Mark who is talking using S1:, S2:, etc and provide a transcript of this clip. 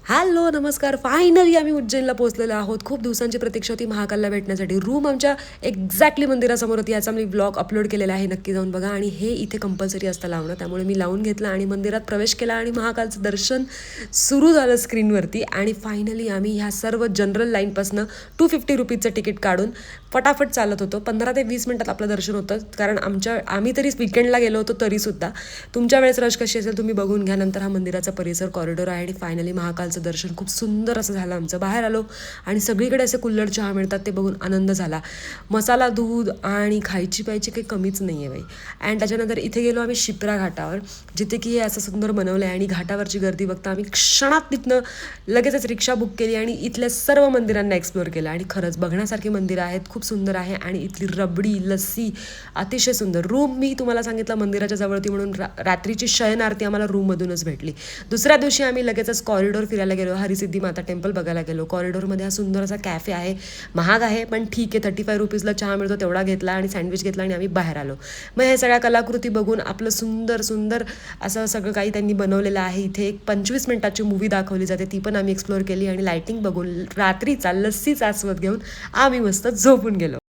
S1: Hello नमस्कार. Finally आम्ही उज्जैनला पोहोचलेलो आहोत. खूप दिवसांची प्रतीक्षा होती महाकालला भेटण्यासाठी. रूम आमच्या एक्झॅक्टली मंदिरासमोर होती. याचा मी ब्लॉग अपलोड केलेला आहे, नक्की जाऊन बघा. आणि हे इथे कंपल्सरी असतं लावणं, त्यामुळे मी लावून घेतलं आणि मंदिरात प्रवेश केला आणि महाकालचं दर्शन सुरू झालं स्क्रीनवरती. आणि फायनली आम्ही ह्या सर्व जनरल लाईनपासनं 250 रुपीजचं तिकीट काढून फटाफट चालत होतो. 15 ते 20 मिनिटात आपलं दर्शन होतं, कारण आम्ही तरी वीकेंडला गेलो होतो तरीसुद्धा. तुमच्या वेळेस रश कशी असेल तुम्ही बघून घ्या. नंतर हा मंदिराचा परिसर कॉरिडॉर आहे आणि फायनली महाकालचं दर्शन खूप सुंदर असं झालं आमचं. बाहेर आलो आणि सगळीकडे असे कुल्हड चहा मिळतात, ते बघून आनंद झाला. मसाला दूध आणि खायची प्यायची काही कमीच नाही आहे बाई. अँड त्याच्यानंतर इथे गेलो आम्ही शिप्रा घाटावर, जिथे की हे असं सुंदर बनवलं आहे. आणि घाटावरची गर्दी बघता आम्ही क्षणात तिथनं लगेचच रिक्षा बुक केली आणि इथल्या सर्व मंदिरांना एक्सप्लोअर केलं. आणि खरंच बघण्यासारखी मंदिरं आहेत, खूप सुंदर आहे. आणि इथली रबडी लस्सी अतिशय सुंदर. रूम मी तुम्हाला सांगितलं मंदिराच्या जवळ होती म्हणून रात्रीची शयन आरती आम्हाला रूममधूनच भेटली. दुसऱ्या दिवशी आम्ही लगेचच कॉरिडॉर फिरायला गेलो, हरिसिद्धी माता टेम्पल बघायला गेलो. कॉरिडॉरमध्ये हा सुंदर असा कॅफे आहे, महाग आहे पण ठीक आहे. 35 रुपीजला चहा मिळतो तेवढा घेतला आणि सँडविच घेतला आणि आम्ही बाहेर आलो. मग हे सगळ्या कलाकृती बघून आपलं सुंदर सुंदर असं सगळं काही त्यांनी बनवलेलं आहे. इथे एक 25 मिनिटाची मूवी दाखवली जाते, ती पण आम्ही एक्सप्लोअर केली. आणि लायटिंग बघून रात्रीचा लस्सीचा आस्वाद घेऊन आम्ही मस्त झोपून गेलो.